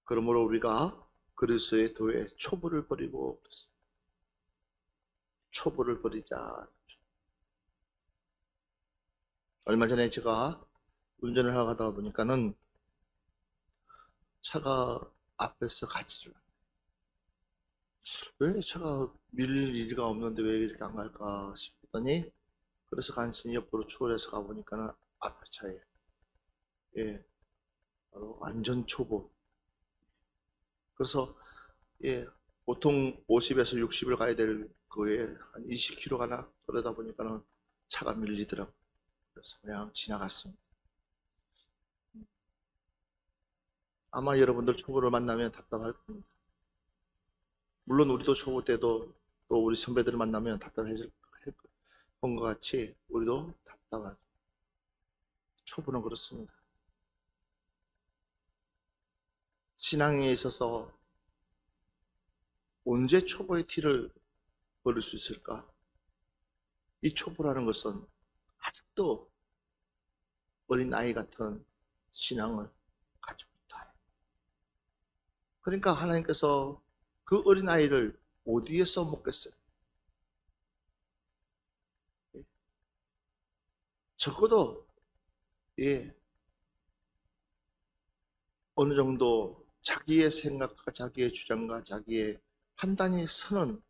그러므로 우리가 그리스도의 도에 초보를 버리고 초보를 버리자. 얼마 전에 제가 운전을 하다 보니까는 차가 앞에서 가지를 왜 차가 밀릴 일이가 없는데 왜 이렇게 안 갈까 싶더니 그래서 간신히 옆으로 추월해서 가보니까는 앞에 차에 바로 완전 초보. 그래서 보통 50에서 60을 가야 될 거에 한 20km 가나 그러다 보니까는 차가 밀리더라고요. 그래서 그냥 지나갔습니다. 아마 여러분들 초보를 만나면 답답할 겁니다. 물론 우리도 초보 때도 또 우리 선배들을 만나면 답답해질 것 같이 우리도 답답하죠. 초보는 그렇습니다. 신앙에 있어서 언제 초보의 티를 버릴 수 있을까? 이 초보라는 것은 아직도 어린 아이 같은 신앙을 가지고 있다. 그러니까 하나님께서 그 어린 아이를 어디에 써먹겠어요? 적어도 어느 정도 자기의 생각과 자기의 주장과 자기의 판단이 서는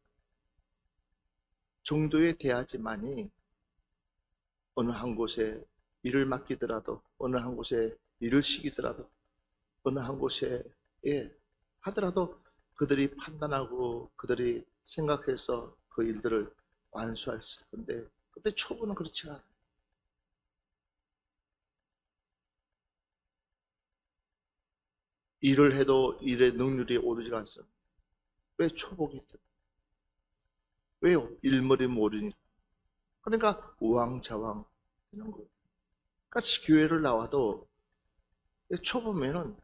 정도의 대하지만이 어느 한 곳에 일을 맡기더라도 어느 한 곳에 일을 시키더라도 어느 한 곳에 하더라도 그들이 판단하고 그들이 생각해서 그 일들을 완수할 수 있을 건데 그때 초보는 그렇지 않아요. 일을 해도 일의 능률이 오르지가 않습니다. 왜 초보기 때문에. 왜요? 일머리 모르니까. 그러니까 우왕좌왕 하는 거예요. 같이 교회를 나와도 초보는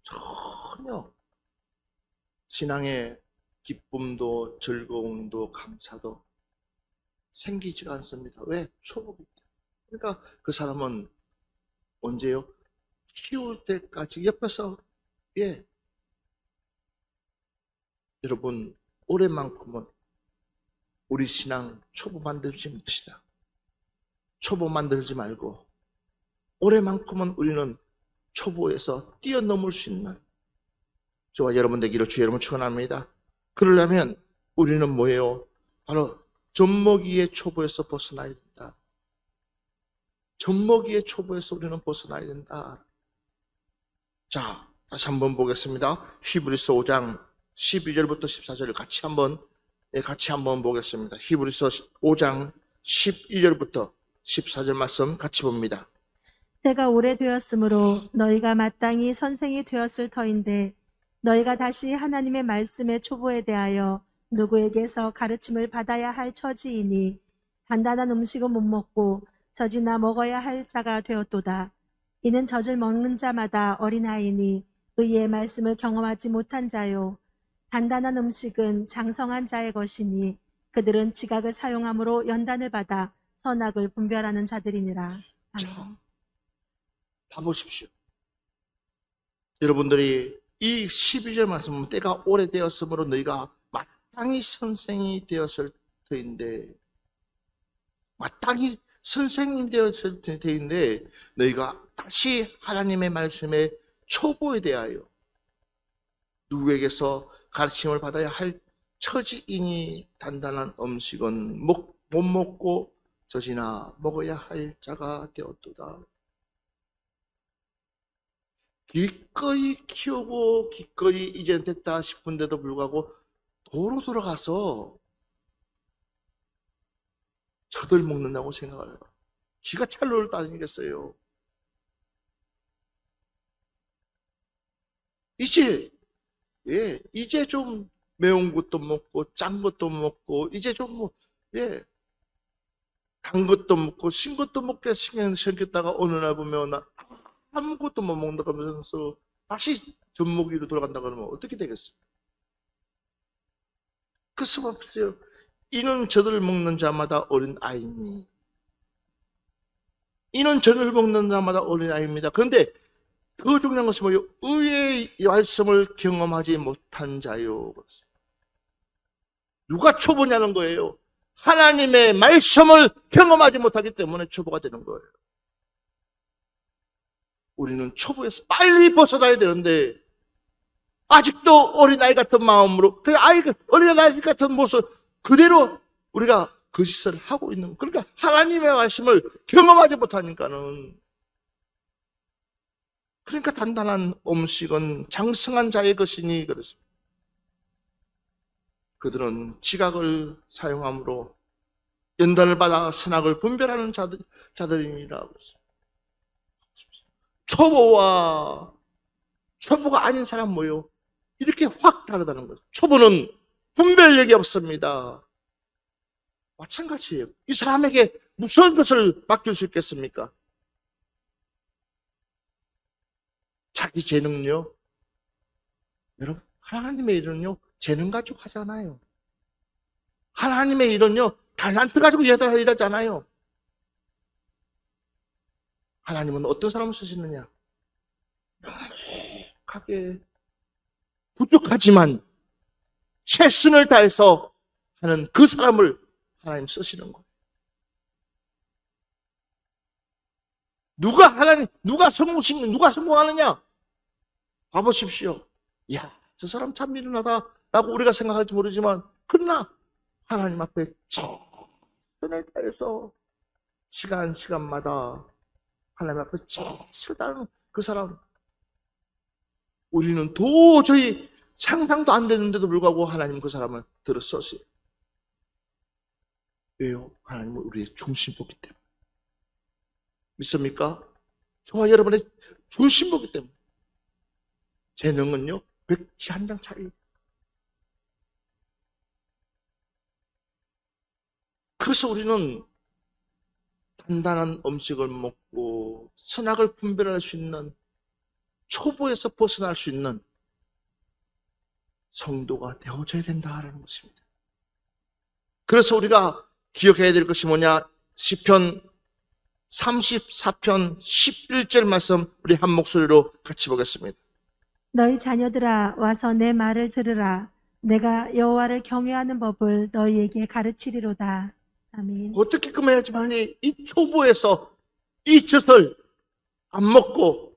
전혀 신앙의 기쁨도 즐거움도 감사도 생기지가 않습니다. 왜? 초보기 때문에. 그러니까 그 사람은 언제요? 키울 때까지 옆에서 여러분 올해만큼은 우리 신앙 초보 만들지 맙시다. 초보 만들지 말고 올해만큼은 우리는 초보에서 뛰어넘을 수 있는 저와 여러분 되기를 주의 이름으로 축원합니다. 그러려면 우리는 뭐예요? 바로 젖먹이의 초보에서 벗어나야 된다. 젖먹이의 초보에서 우리는 벗어나야 된다. 자, 다시 한번 보겠습니다. 히브리서 5장 12절부터 14절을 같이 한번 보겠습니다. 히브리서 5장 12절부터 14절 말씀 같이 봅니다. 때가 오래되었으므로 너희가 마땅히 선생이 되었을 터인데 너희가 다시 하나님의 말씀의 초보에 대하여 누구에게서 가르침을 받아야 할 처지이니 단단한 음식은 못 먹고 젖이나 먹어야 할 자가 되었도다. 이는 젖을 먹는 자마다 어린아이니 의의 말씀을 경험하지 못한 자요. 단단한 음식은 장성한 자의 것이니 그들은 지각을 사용함으로 연단을 받아 선악을 분별하는 자들이니라. 아멘. 봐보십시오. 여러분들이 이 12절 말씀 보면 때가 오래되었으므로 너희가 마땅히 선생이 되었을 터인데 마땅히 선생님 되었을 터인데 너희가 다시 하나님의 말씀의 초보에 대하여 누구에게서 가르침을 받아야 할 처지이니 단단한 음식은 못 먹고 젖이나 먹어야 할 자가 되었도다. 기꺼이 키우고 기꺼이 이제 됐다 싶은데도 불구하고 도로 돌아가서 젖을 먹는다고 생각을 해요. 기가 찰로를 따지겠어요. 이제 좀 매운 것도 먹고 짠 것도 먹고 이제 좀 단 것도 먹고 신 것도 먹게 신경 생겼다가 어느 날 보면 아무것도 못 먹는다고 하면서 다시 젖먹이로 돌아간다 그러면 어떻게 되겠어요? 그 수없어요. 이는 젖을 먹는 자마다 어린 아이니. 이는 젖을 먹는 자마다 어린 아이입니다. 그런데 더 중요한 것은 뭐요? 의의 말씀을 경험하지 못한 자요. 누가 초보냐는 거예요. 하나님의 말씀을 경험하지 못하기 때문에 초보가 되는 거예요. 우리는 초보에서 빨리 벗어나야 되는데 아직도 어린아이 같은 마음으로 그냥 어린아이 같은 모습 그대로 우리가 그 짓을 하고 있는 거예요. 그러니까 하나님의 말씀을 경험하지 못하니까는 그러니까 단단한 음식은 장성한 자의 것이니 그렇습니다. 그들은 지각을 사용함으로 연단을 받아 선악을 분별하는 자들이니라 그랬습니다. 초보가 아닌 사람 뭐요? 이렇게 확 다르다는 거죠. 초보는 분별력이 없습니다. 마찬가지예요. 이 사람에게 무슨 것을 맡길 수 있겠습니까? 자기 재능요? 여러분, 하나님의 일은요, 재능 가지고 하잖아요. 하나님의 일은요, 달란트 가지고 일하잖아요. 하나님은 어떤 사람을 쓰시느냐? 명백하게 부족하지만 최선을 다해서 하는 그 사람을 하나님 쓰시는 거예요. 누가 성공하느냐? 봐보십시오. 이야, 저 사람 참 미련하다라고 우리가 생각할지 모르지만, 그러나 하나님 앞에 최선을 다해서 시간마다 하나님 앞에 최선을 다하는 그 사람, 우리는 도저히 상상도 안 되는데도 불구하고 하나님 그 사람을 들어 써세요. 왜요? 하나님은 우리의 중심보기 때문에. 믿습니까? 저와 여러분의 중심보기 때문에. 재능은요, 백지 한 장 차이. 그래서 우리는 단단한 음식을 먹고 선악을 분별할 수 있는, 초보에서 벗어날 수 있는 성도가 되어져야 된다는 것입니다. 그래서 우리가 기억해야 될 것이 뭐냐? 시편 34편 11절 말씀 우리 한 목소리로 같이 보겠습니다. 너희 자녀들아 와서 내 말을 들으라. 내가 여호와를 경외하는 법을 너희에게 가르치리로다. 아멘. 어떻게 금해야지만이 이 초보에서 이 젖을 안 먹고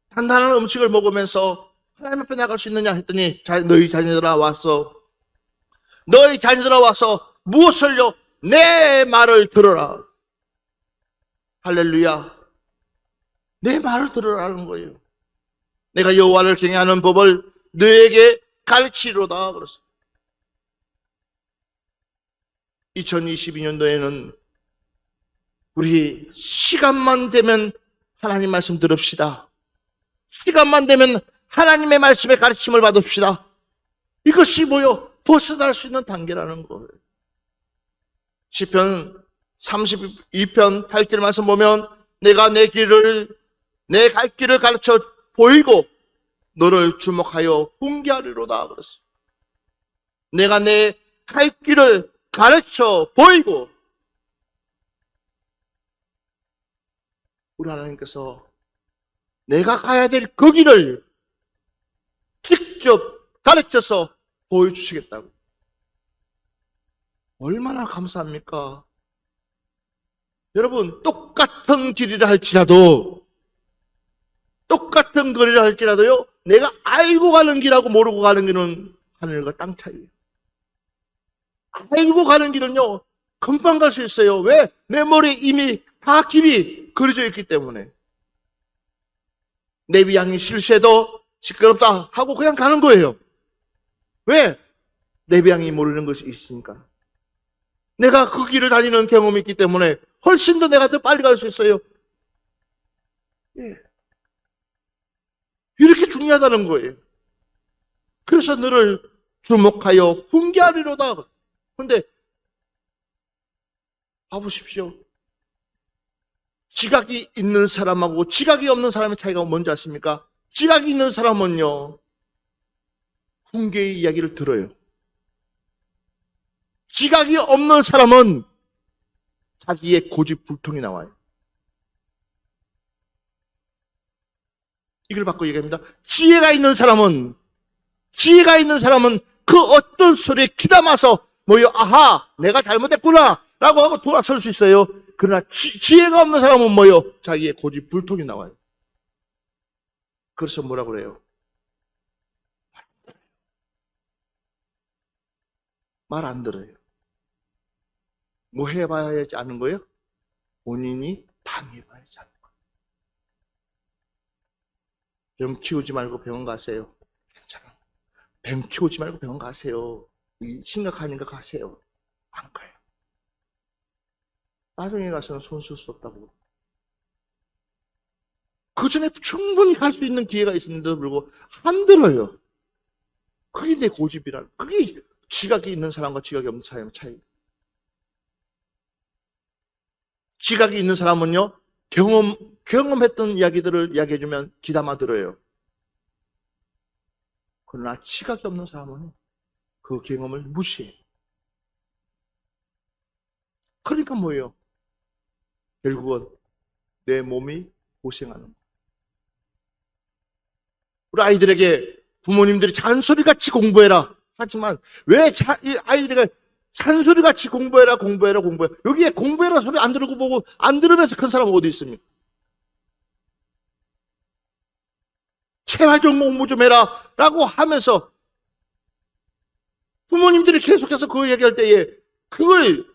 단단한 음식을 먹으면서 하나님 앞에 나갈 수 있느냐 했더니, 너희 자녀들아 와서 무엇을요? 내 말을 들어라. 할렐루야. 내 말을 들으라는 거예요. 내가 여호와를 경외하는 법을 너에게 가르치리로다. 그랬어요. 2022년도에는 우리 시간만 되면 하나님 말씀 들읍시다. 시간만 되면 하나님의 말씀에 가르침을 받읍시다. 이것이 뭐요? 벗어날 수 있는 단계라는 거예요. 시편 32편 8절 말씀 보면, 내가 내 갈 길을 가르쳐 보이고 너를 주목하여 훈계하리로다 그랬어요. 내가 내 갈 길을 가르쳐 보이고, 우리 하나님께서 내가 가야 될 그 길을 직접 가르쳐서 보여주시겠다고. 얼마나 감사합니까? 여러분, 똑같은 길이라 할지라도, 똑같은 거리라 할지라도요, 내가 알고 가는 길하고 모르고 가는 길은 하늘과 땅 차이예요. 알고 가는 길은요, 금방 갈 수 있어요. 왜? 내 머리에 이미 다 길이 그려져 있기 때문에. 레위양이 실수해도 시끄럽다 하고 그냥 가는 거예요. 왜? 레위양이 모르는 것이 있으니까. 내가 그 길을 다니는 경험이 있기 때문에 훨씬 더 내가 더 빨리 갈 수 있어요. 예. 이렇게 중요하다는 거예요. 그래서 너를 주목하여 훈계하리로다. 근데 봐보십시오. 지각이 있는 사람하고 지각이 없는 사람의 차이가 뭔지 아십니까? 지각이 있는 사람은요, 훈계의 이야기를 들어요. 지각이 없는 사람은 자기의 고집불통이 나와요. 이걸 받고 얘기합니다. 지혜가 있는 사람은 그 어떤 소리에 귀담아서 아하, 내가 잘못했구나 라고 하고 돌아설 수 있어요. 그러나 지혜가 없는 사람은 자기의 고집불통이 나와요. 그래서 뭐라고 그래요? 말 안 들어요. 뭐 해봐야지 아는 거예요? 본인이 당해봐야지 아는 거예요. 병 키우지 말고 병원 가세요. 괜찮아. 병 키우지 말고 병원 가세요. 심각하니까 가세요. 안 가요. 나중에 가서는 손 쓸 수 없다고. 그 전에 충분히 갈 수 있는 기회가 있었는데도 불구하고 안 들어요. 그게 내 고집이란. 그게 지각이 있는 사람과 지각이 없는 사람의 차이. 지각이 있는 사람은요, 경험했던 이야기들을 이야기해주면 귀담아 들어요. 그러나 지각이 없는 사람은 그 경험을 무시해요. 그러니까 뭐예요? 결국은 내 몸이 고생하는 거예요. 우리 아이들에게 부모님들이 잔소리같이 공부해라 하지만 왜 아이들에게 잔소리같이 공부해라. 여기에 공부해라 소리 안 들고 보고 안 들으면서 큰 사람은 어디 있습니까? 제발 좀 공부 좀 해라 라고 하면서 부모님들이 계속해서 그 얘기할 때에 그걸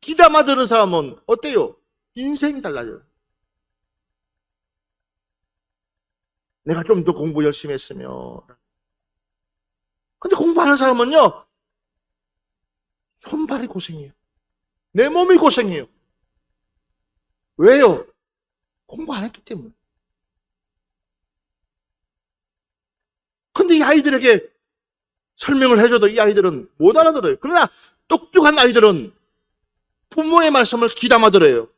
귀담아 들은 사람은 어때요? 인생이 달라져요. 내가 좀 더 공부 열심히 했으면. 근데 공부하는 사람은요, 손발이 고생해요. 내 몸이 고생해요. 왜요? 공부 안 했기 때문에. 근데 이 아이들에게 설명을 해줘도 이 아이들은 못 알아들어요. 그러나 똑똑한 아이들은 부모의 말씀을 귀담아 들어요.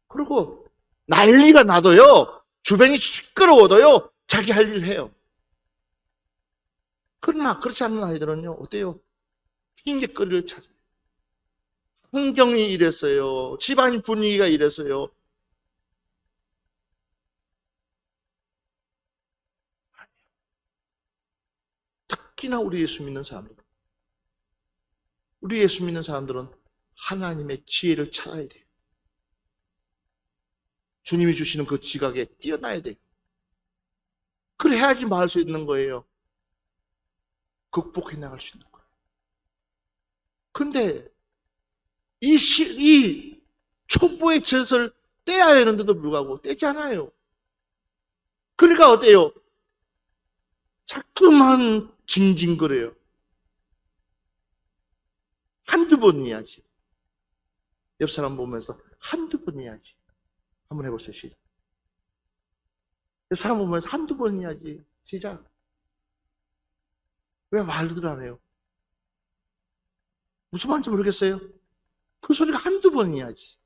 그리고 난리가 나도요, 주변이 시끄러워도요, 자기 할 일을 해요. 그러나 그렇지 않은 아이들은요, 어때요? 핑계거리를 찾아요. 환경이 이랬어요. 집안 분위기가 이랬어요. 특히나 우리 예수 믿는 사람들. 우리 예수 믿는 사람들은 하나님의 지혜를 찾아야 돼요. 주님이 주시는 그 지각에 뛰어나야 돼요. 그래야지 말할 수 있는 거예요. 극복해 나갈 수 있는 거예요. 근데 이 촛불의 젖을 떼야 하는데도 불구하고 떼지 않아요. 그러니까 어때요? 자꾸만 징징거려요. 한두 번 해야지. 옆 사람 보면서 한두 번 해야지. 한번 해보세요. 시작. 옆 사람 보면서 한두 번 해야지. 시작. 왜 말들 안 해요? 무슨 말인지 모르겠어요? 그 소리가 한두 번 해야지.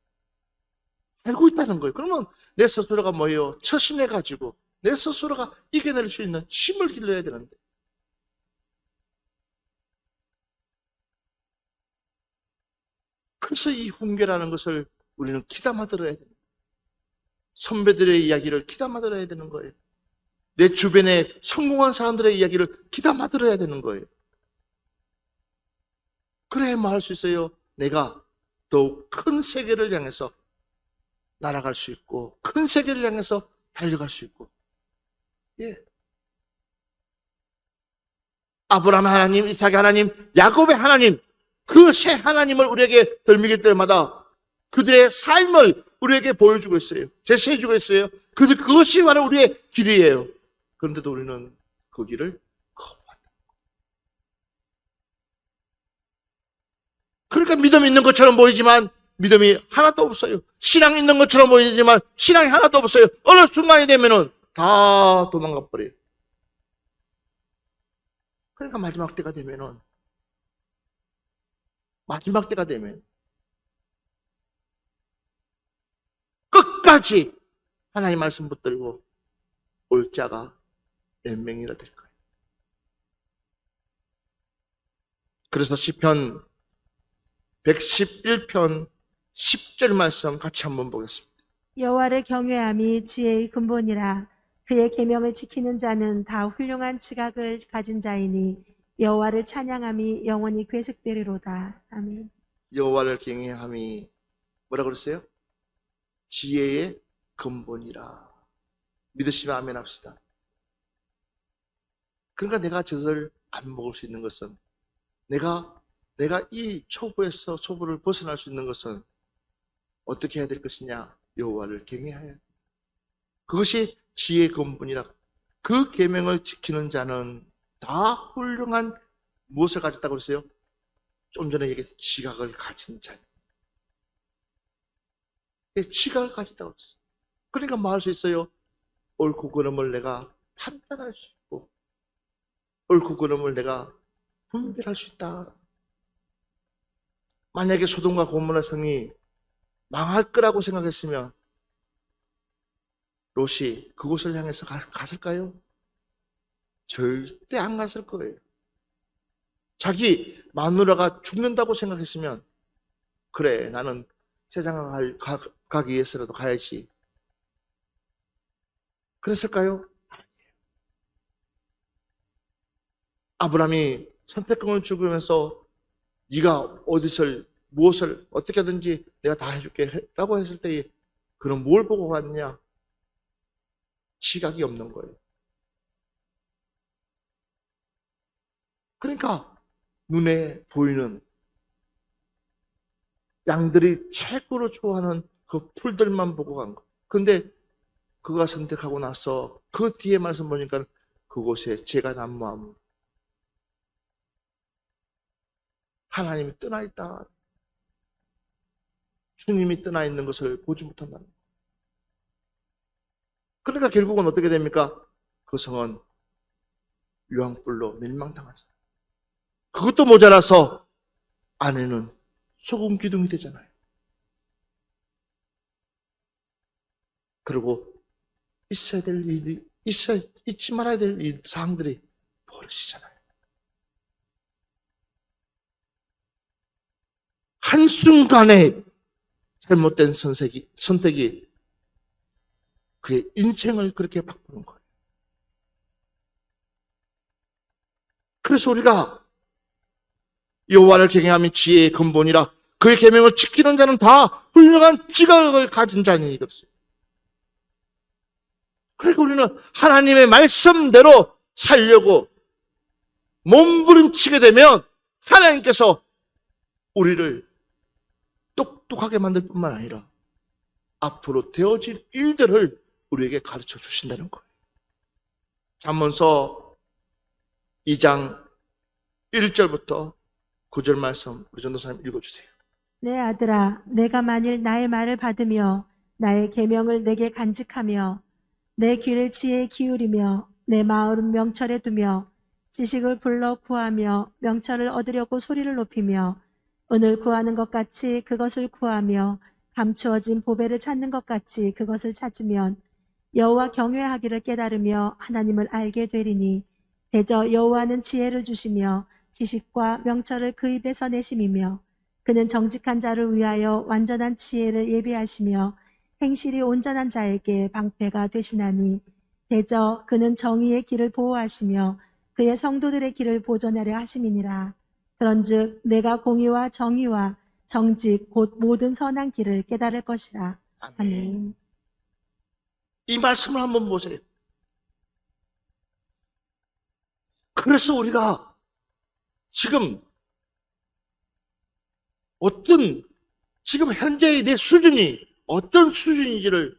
알고 있다는 거예요. 그러면 내 스스로가 뭐예요? 처신해가지고 내 스스로가 이겨낼 수 있는 힘을 길러야 되는데. 그래서 이 훈계라는 것을 우리는 귀담아 들어야 돼요. 선배들의 이야기를 귀담아 들어야 되는 거예요. 내 주변에 성공한 사람들의 이야기를 귀담아 들어야 되는 거예요. 그래야 뭐 할 수 있어요? 내가 더욱 큰 세계를 향해서 날아갈 수 있고 큰 세계를 향해서 달려갈 수 있고. 예. 아브라함 하나님, 이삭의 하나님, 야곱의 하나님, 그 세 하나님을 우리에게 덜미길 때마다 그들의 삶을 우리에게 보여주고 있어요. 제시해주고 있어요. 그것이 바로 우리의 길이에요. 그런데도 우리는 그 길을 거부한다. 그러니까 믿음 있는 것처럼 보이지만 믿음이 하나도 없어요. 신앙 있는 것처럼 보이지만 신앙이 하나도 없어요. 어느 순간이 되면은 다 도망가 버려요. 그러니까 마지막 때가 되면 끝까지 하나님 말씀 붙들고 올 자가 몇 명이나 될 거예요. 그래서 시편 111편 10절 말씀 같이 한번 보겠습니다. 여호와를 경외함이 지혜의 근본이라. 그의 계명을 지키는 자는 다 훌륭한 지각을 가진 자이니 여호와를 찬양함이 영원히 괴속되리로다. 아멘. 여호와를 경외함이 뭐라 그랬어요? 지혜의 근본이라. 믿으시면 아멘 합시다. 그러니까 내가 젖을 안 먹을 수 있는 것은, 내가 이 초보를 벗어날 수 있는 것은 어떻게 해야 될 것이냐? 여호와를 경외하여. 그것이 지혜의 근본이라. 그 계명을 지키는 자는 다 훌륭한 무엇을 가졌다고 그랬어요? 좀 전에 얘기했어. 지각을 가진 자. 지각을 가졌다고 그랬어요. 그러니까 뭐 할 수 있어요? 옳고 그름을 내가 판단할 수 있고, 옳고 그름을 내가 분별할 수 있다. 만약에 소돔과 고모라 성이 망할 거라고 생각했으면 롯이 그곳을 향해서 갔을까요? 절대 안 갔을 거예요. 자기 마누라가 죽는다고 생각했으면, 그래, 나는 세상을 가기 위해서라도 가야지, 그랬을까요? 아브라함이 선택권을 주면서 네가 무엇을 어떻게 하든지 내가 다 해줄게 라고 했을 때 그는 뭘 보고 갔냐? 지각이 없는 거예요. 그러니까 눈에 보이는 양들이 최고로 좋아하는 그 풀들만 보고 간 거. 근데 그가 선택하고 나서 그 뒤에 말씀 보니까 그곳에 재가 난무하고 하나님이 떠나 있다. 주님이 떠나 있는 것을 보지 못한다는 거예요. 그러니까 결국은 어떻게 됩니까? 그 성은 유황불로 멸망당하죠. 그것도 모자라서 아내는 소금 기둥이 되잖아요. 그리고 잊지 말아야 될 이 사항들이 벌어지잖아요. 한순간에 잘못된 선택이 그의 인생을 그렇게 바꾸는 거예요. 그래서 우리가 여호와를 경외함이 지혜의 근본이라. 그의 계명을 지키는 자는 다 훌륭한 지각을 가진 자니 이것을. 그러니까 우리는 하나님의 말씀대로 살려고 몸부림치게 되면 하나님께서 우리를 똑똑하게 만들 뿐만 아니라 앞으로 되어질 일들을 우리에게 가르쳐 주신다는 거예요. 잠언서 2장 1절부터 9절 말씀 우리 전도사님 읽어주세요. 내 아들아, 내가 만일 나의 말을 받으며 나의 계명을 내게 간직하며 내 귀를 지혜에 기울이며 내 마음을 명철에 두며 지식을 불러 구하며 명철을 얻으려고 소리를 높이며 은을 구하는 것 같이 그것을 구하며 감추어진 보배를 찾는 것 같이 그것을 찾으면 여호와 경외하기를 깨달으며 하나님을 알게 되리니 대저 여호와는 지혜를 주시며 지식과 명철을 그 입에서 내심이며 그는 정직한 자를 위하여 완전한 지혜를 예비하시며 행실이 온전한 자에게 방패가 되시나니 대저 그는 정의의 길을 보호하시며 그의 성도들의 길을 보존하려 하심이니라. 그런즉 내가 공의와 정의와 정직 곧 모든 선한 길을 깨달을 것이라. 아멘. 이 말씀을 한번 보세요. 그래서 우리가 지금 지금 현재의 내 수준이 어떤 수준인지를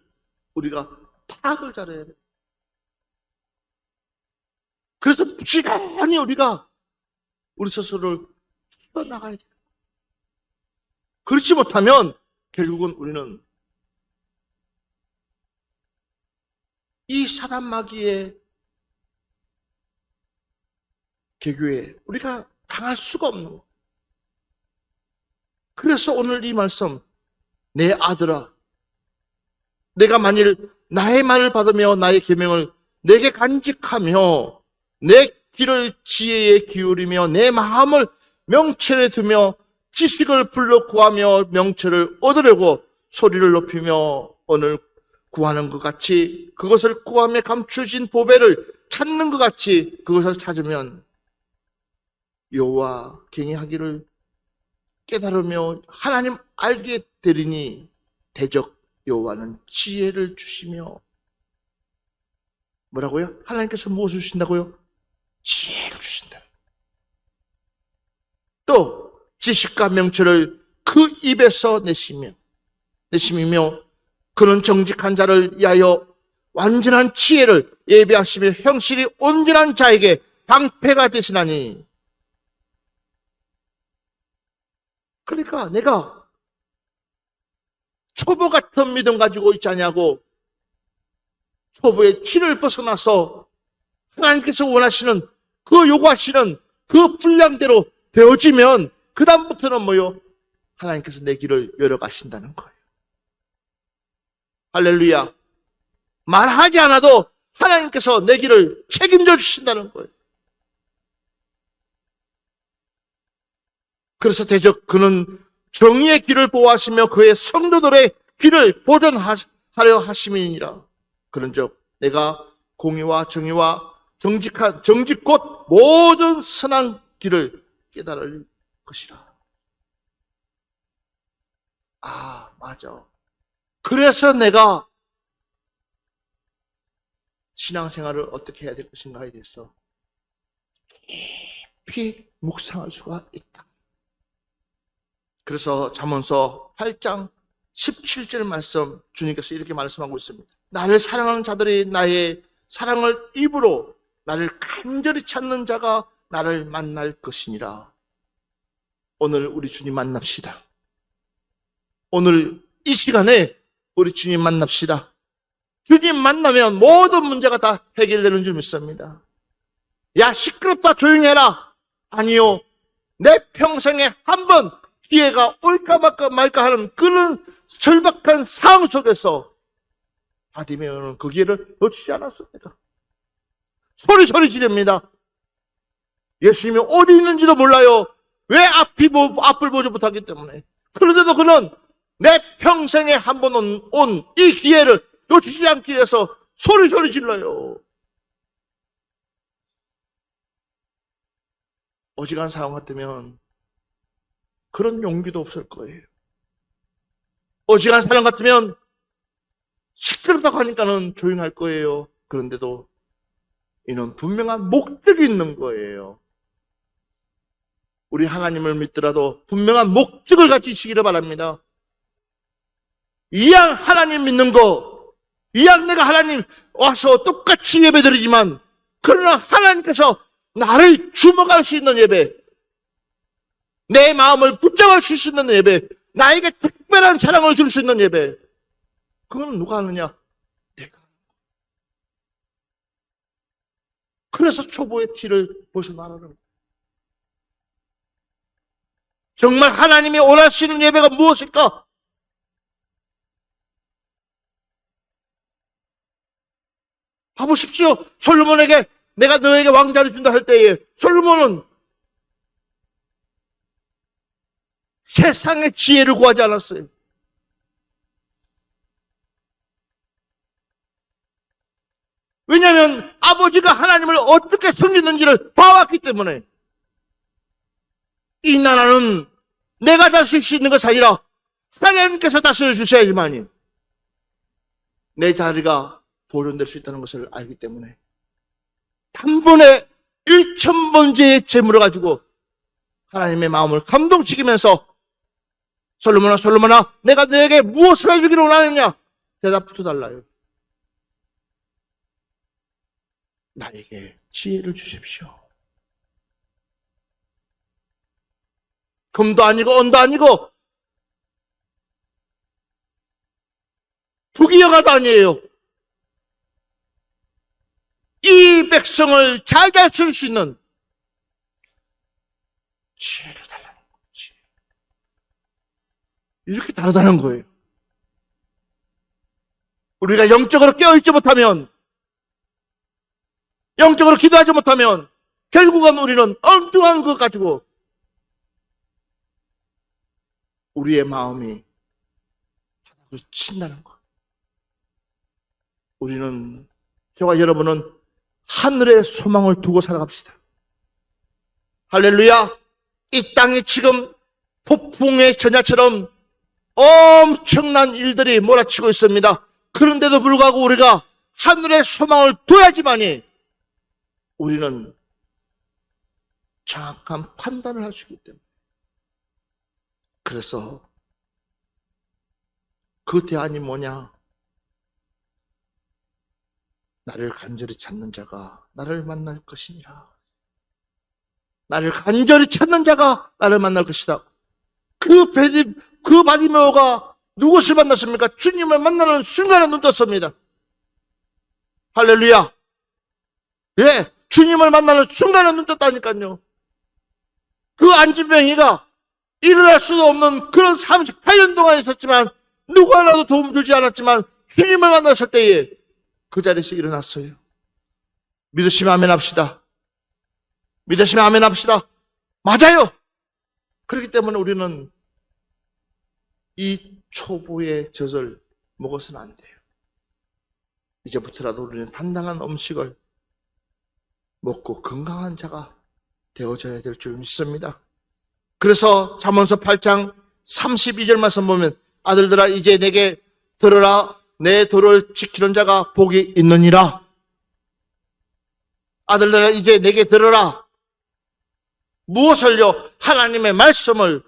우리가 파악을 잘해야 돼요. 그래서 부지런히 우리가 우리 스스로를 키워나가야 돼요. 그렇지 못하면 결국은 우리는 이 사단 마귀의 계교에 우리가 당할 수가 없는 거예요. 그래서 오늘 이 말씀, 내 아들아, 내가 만일 나의 말을 받으며 나의 계명을 내게 간직하며 내 귀를 지혜에 기울이며 내 마음을 명철에 두며 지식을 불러 구하며 명철을 얻으려고 소리를 높이며 언을 구하는 것 같이, 그것을 구하며 감추어진 보배를 찾는 것 같이 그것을 찾으면 여호와 경외하기를 깨달으며 하나님 알게 되리니 대적 여호와는 지혜를 주시며, 뭐라고요? 하나님께서 무엇을 주신다고요? 지혜를 주신다. 또 지식과 명철을 그 입에서 내심이며 그는 정직한 자를 위하여 완전한 지혜를 예비하시며 형실이 온전한 자에게 방패가 되시나니. 그러니까 내가 초보 같은 믿음 가지고 있지 않냐고, 초보의 티를 벗어나서 하나님께서 원하시는 그 요구하시는 그 분량대로 되어지면 그 다음부터는 뭐요? 하나님께서 내 길을 열어가신다는 거예요. 할렐루야. 말하지 않아도 하나님께서 내 길을 책임져 주신다는 거예요. 그래서 대적 그는 정의의 길을 보호하시며 그의 성도들의 길을 보존하려 하심이니라. 그런즉 내가 공의와 정의와 정직 곧 모든 선한 길을 깨달을 것이라. 아, 맞아. 그래서 내가 신앙생활을 어떻게 해야 될 것인가에 대해서 깊이 묵상할 수가 있다. 그래서 잠언서 8장 17절 말씀, 주님께서 이렇게 말씀하고 있습니다. 나를 사랑하는 자들이 나의 사랑을 입으로 나를 간절히 찾는 자가 나를 만날 것이니라. 오늘 우리 주님 만납시다. 오늘 이 시간에 우리 주님 만납시다. 주님 만나면 모든 문제가 다 해결되는 줄 믿습니다. 야, 시끄럽다, 조용히 해라. 아니요. 내 평생에 한 번 기회가 올까 말까 하는 그런 절박한 상황 속에서 바디메오는 그 기회를 놓치지 않았습니다. 소리 지릅니다. 예수님이 어디 있는지도 몰라요. 왜 앞을 보지 못하기 때문에. 그런데도 그는 내 평생에 한 번 온 이 기회를 놓치지 않기 위해서 소리 질러요. 어지간한 사람 같으면 그런 용기도 없을 거예요. 어지간한 사람 같으면 시끄럽다고 하니까는 조용할 거예요. 그런데도 이는 분명한 목적이 있는 거예요. 우리 하나님을 믿더라도 분명한 목적을 가지시기를 바랍니다. 이왕 하나님 믿는 거, 이왕 내가 하나님 와서 똑같이 예배드리지만, 그러나 하나님께서 나를 주목할 수 있는 예배, 내 마음을 붙잡을 수 있는 예배, 나에게 특별한 사랑을 줄 수 있는 예배, 그거는 누가 하느냐? 내가. 그래서 초보의 티를 벗어나라는 거예요. 정말 하나님이 원하시는 예배가 무엇일까? 봐보십시오. 솔로몬에게 내가 너에게 왕자를 준다 할 때에 솔로몬은 세상의 지혜를 구하지 않았어요. 왜냐하면 아버지가 하나님을 어떻게 섬기는지를 봐왔기 때문에. 이 나라는 내가 다스릴 수 있는 것이 아니라 하나님께서 다스려 주셔야지만이 내 자리가 보존될 수 있다는 것을 알기 때문에 단번에 1,000번째의 재물을 가지고 하나님의 마음을 감동시키면서 솔로몬아 내가 너에게 무엇을 해주기를 원하느냐? 대답부터 달라요. 나에게 지혜를 주십시오. 금도 아니고 은도 아니고 부귀영화도 아니에요. 이 백성을 잘 다스릴 수 있는 지혜를 달라는 거지. 이렇게 다르다는 거예요. 우리가 영적으로 깨어있지 못하면, 영적으로 기도하지 못하면 결국은 우리는 엉뚱한 것 가지고 우리의 마음이 바닥을 친다는 것. 우리는, 저와 여러분은 하늘의 소망을 두고 살아갑시다. 할렐루야! 이 땅이 지금 폭풍의 전야처럼 엄청난 일들이 몰아치고 있습니다. 그런데도 불구하고 우리가 하늘의 소망을 둬야지만이 우리는 정확한 판단을 할 수 있기 때문에. 그래서 그 대안이 뭐냐? 나를 간절히 찾는 자가 나를 만날 것이니라. 나를 간절히 찾는 자가 나를 만날 것이다. 그 바디메오가 누구를 만났습니까? 주님을 만나는 순간에 눈 떴습니다. 할렐루야. 예, 주님을 만나는 순간에 눈 떴다니까요. 그 안진뱅이가 일어날 수도 없는 그런 38년 동안 있었지만 누구 하나도 도움 주지 않았지만 주님을 만났을 때에 그 자리에서 일어났어요. 믿으시면 아멘 합시다. 믿으시면 아멘 합시다. 맞아요. 그렇기 때문에 우리는 이 초보의 젖을 먹어서는 안 돼요. 이제부터라도 우리는 단단한 음식을 먹고 건강한 자가 되어져야 될 줄 믿습니다. 그래서 잠언서 8장 32절 말씀 보면 아들들아 이제 내게 들으라 내 도를 지키는 자가 복이 있느니라. 아들들아 이제 내게 들으라. 무엇을요? 하나님의 말씀을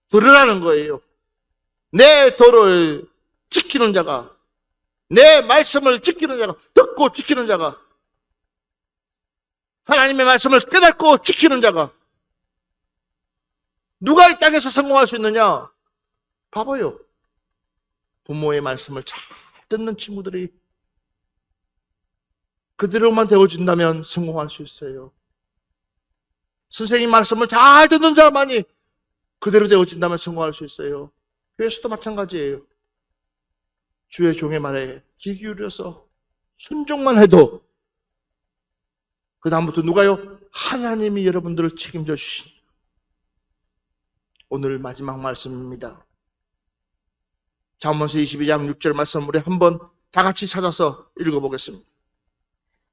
들으라는 거예요. 내 도를 지키는 자가, 내 말씀을 지키는 자가, 듣고 지키는 자가, 하나님의 말씀을 깨닫고 지키는 자가, 누가 이 땅에서 성공할 수 있느냐? 봐봐요. 부모의 말씀을 잘 듣는 친구들이 그대로만 되어준다면 성공할 수 있어요. 선생님 말씀을 잘 듣는 자만이 그대로 되어진다면 성공할 수 있어요. 교회에서도 마찬가지예요. 주의 종의 말에 귀 기울여서 순종만 해도 그 다음부터 누가요? 하나님이 여러분들을 책임져 주시니. 오늘 마지막 말씀입니다. 잠언서 22장 6절 말씀 우리 한번 다 같이 찾아서 읽어보겠습니다.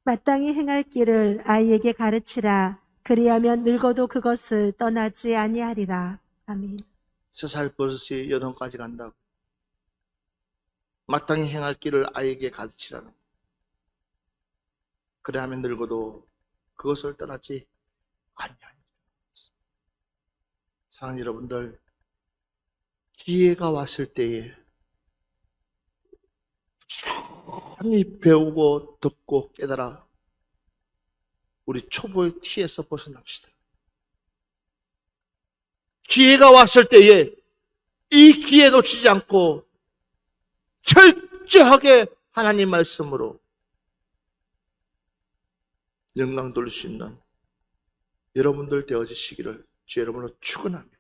마땅히 행할 길을 아이에게 가르치라. 그리하면 늙어도 그것을 떠나지 아니하리라. 아멘. 3살 버릇이 8까지 간다고. 마땅히 행할 길을 아이에게 가르치라는. 그래야면 늙어도 그것을 떠나지 아니하리라. 사랑하는 여러분들, 기회가 왔을 때에 많이 배우고 듣고 깨달아 우리 초보의 티에서 벗어납시다. 기회가 왔을 때에 이 기회 놓치지 않고 철저하게 하나님 말씀으로 영광 돌릴 수 있는 여러분들 되어지시기를 주 여러분으로 축원합니다.